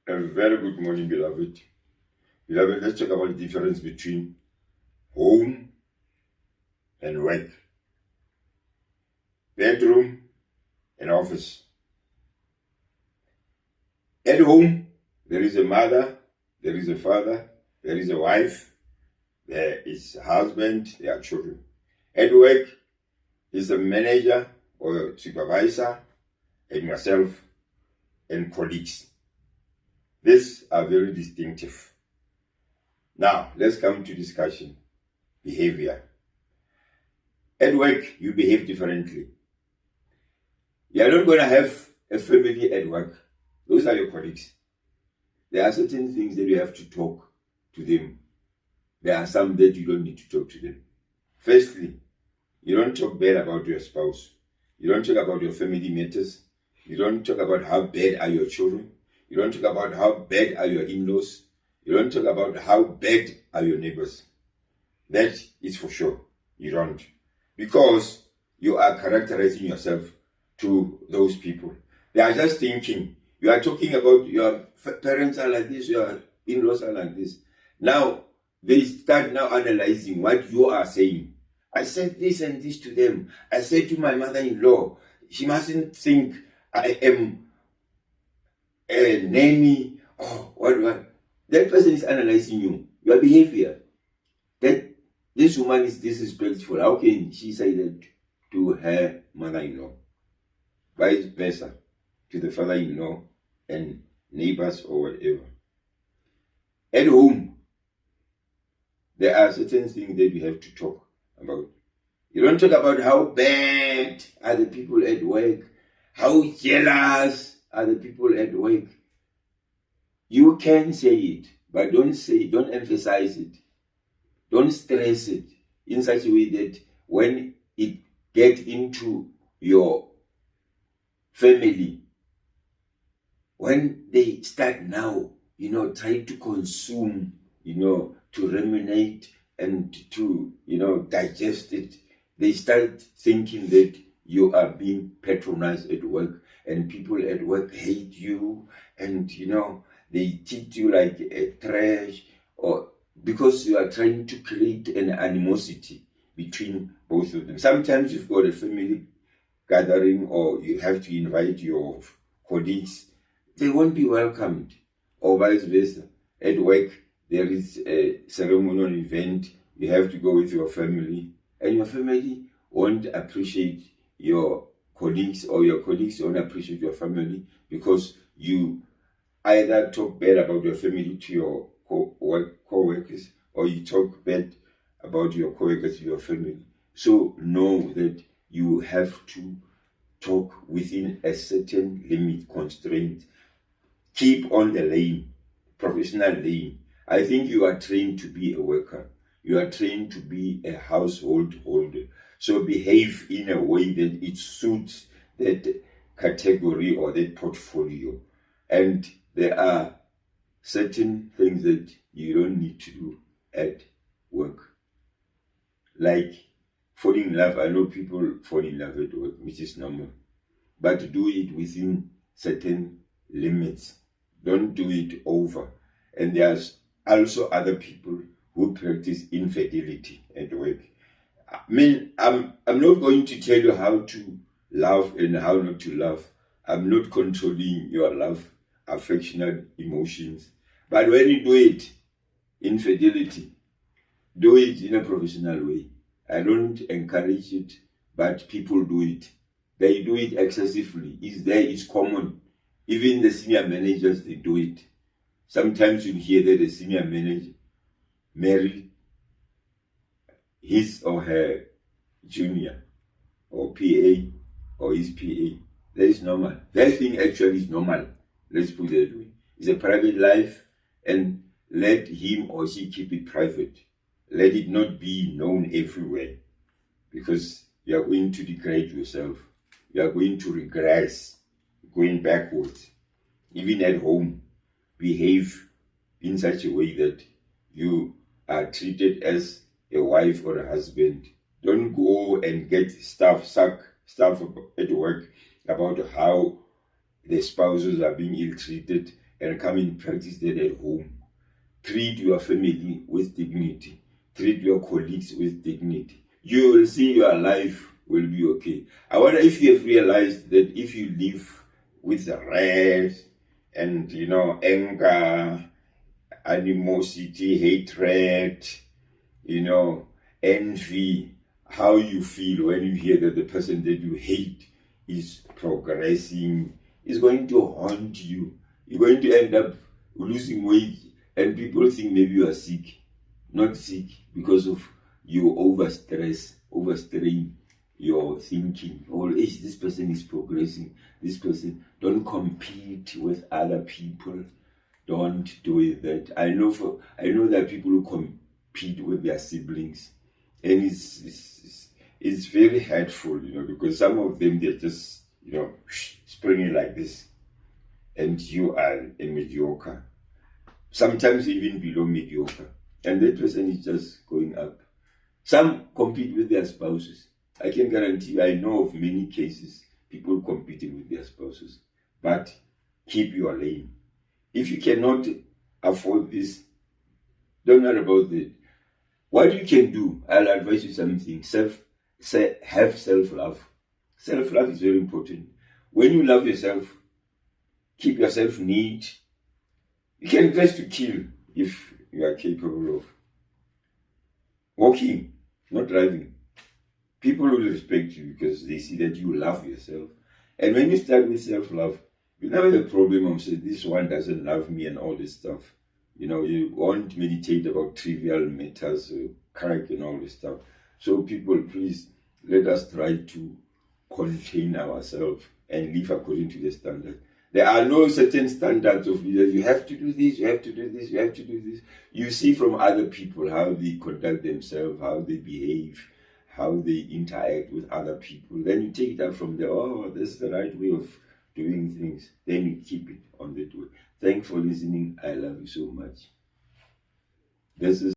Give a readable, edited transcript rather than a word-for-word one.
A very good morning, beloved. Beloved, let's talk about the difference between home and work, bedroom and office. At home, there is a mother, there is a father, there is a wife, there is a husband, there are children. At work is a manager or a supervisor and yourself and colleagues. These are very distinctive. Now, let's come to discussion. Behavior. At work, you behave differently. You are not going to have a family at work. Those are your colleagues. There are certain things that you have to talk to them. There are some that you don't need to talk to them. Firstly, you don't talk bad about your spouse. You don't talk about your family matters. You don't talk about how bad are your children. You don't talk about how bad are your in-laws. You don't talk about how bad are your neighbors. That is for sure. You don't. Because you are characterizing yourself to those people. They are just thinking. You are talking about your parents are like this, your in-laws are like this. Now, they start now analyzing what you are saying. I said this and this to them. I said to my mother-in-law, she mustn't think I am a nanny. Oh, what? That person is analyzing you, your behavior. That this woman is disrespectful. How can she say that to her mother-in-law? Vice versa, to the father-in-law and neighbors or whatever. At home, there are certain things that you have to talk about. You don't talk about how bad are the people at work, how jealous are the people at work. You can say it, but don't emphasize it. Don't stress it in such a way that when it gets into your family, when they start now, trying to consume, to ruminate and to, digest it, they start thinking that you are being patronized at work and people at work hate you and, they treat you like a trash or because you are trying to create an animosity between both of them. Sometimes you've got a family gathering or you have to invite your colleagues. They won't be welcomed or vice versa. At work, there is a ceremonial event. You have to go with your family and your family won't appreciate your colleagues or your colleagues won't appreciate your family because you either talk bad about your family to your co-workers or you talk bad about your co-workers to your family. So know that you have to talk within a certain limit constraint. Keep on the lane, professional lane. I think you are trained to be a worker. You are trained to be a household holder. So behave in a way that it suits that category or that portfolio. And there are certain things that you don't need to do at work. Like falling in love. I know people fall in love at work, which is normal. But do it within certain limits. Don't do it over. And there's also other people who practice infidelity at work. I mean, I'm not going to tell you how to love and how not to love. I'm not controlling your love, affectionate emotions. But when you do it, infidelity, do it in a professional way. I don't encourage it, but people do it. They do it excessively. It's common. Even the senior managers, they do it. Sometimes you hear that the senior manager married his or her junior or PA or his PA. That is normal. That thing actually is normal. Let's put it that way. It's a private life and let him or she keep it private. Let it not be known everywhere because you are going to degrade yourself. You are going to regress, going backwards. Even at home, behave in such a way that you are treated as a wife or a husband. Don't go and get stuff at work about how the spouses are being ill-treated and come and practice that at home. Treat your family with dignity. Treat your colleagues with dignity. You will see your life will be okay. I wonder if you have realized that if you live with wrath and, anger, animosity, hatred, envy, how you feel when you hear that the person that you hate is progressing, is going to haunt you. You're going to end up losing weight, and people think maybe you are sick. Not sick, because of you overstrain your thinking. This person is progressing. This person, don't compete with other people. Don't do that. I know that people who compete with their siblings, and it's very hurtful, because some of them, they're just, springing like this, and you are a mediocre, sometimes even below mediocre, and that person is just going up. Some compete with their spouses. I can guarantee you, I know of many cases, people competing with their spouses. But keep your lane. If you cannot afford this, don't worry about it. What you can do, I'll advise you something. Have self-love. Self-love is very important. When you love yourself, keep yourself neat. You can dress to kill if you are capable of walking, not driving. People will respect you because they see that you love yourself. And when you start with self-love, you never have a problem of saying, this one doesn't love me and all this stuff. You won't meditate about trivial matters, crack and all this stuff. So people, please, let us try to contain ourselves and live according to the standard. There are no certain standards of leaders. You have to do this, you have to do this, you have to do this. You see from other people how they conduct themselves, how they behave, how they interact with other people. Then you take that from there. Oh, this is the right way of doing things. Then you keep it on that way. Thanks for listening. I love you so much. This is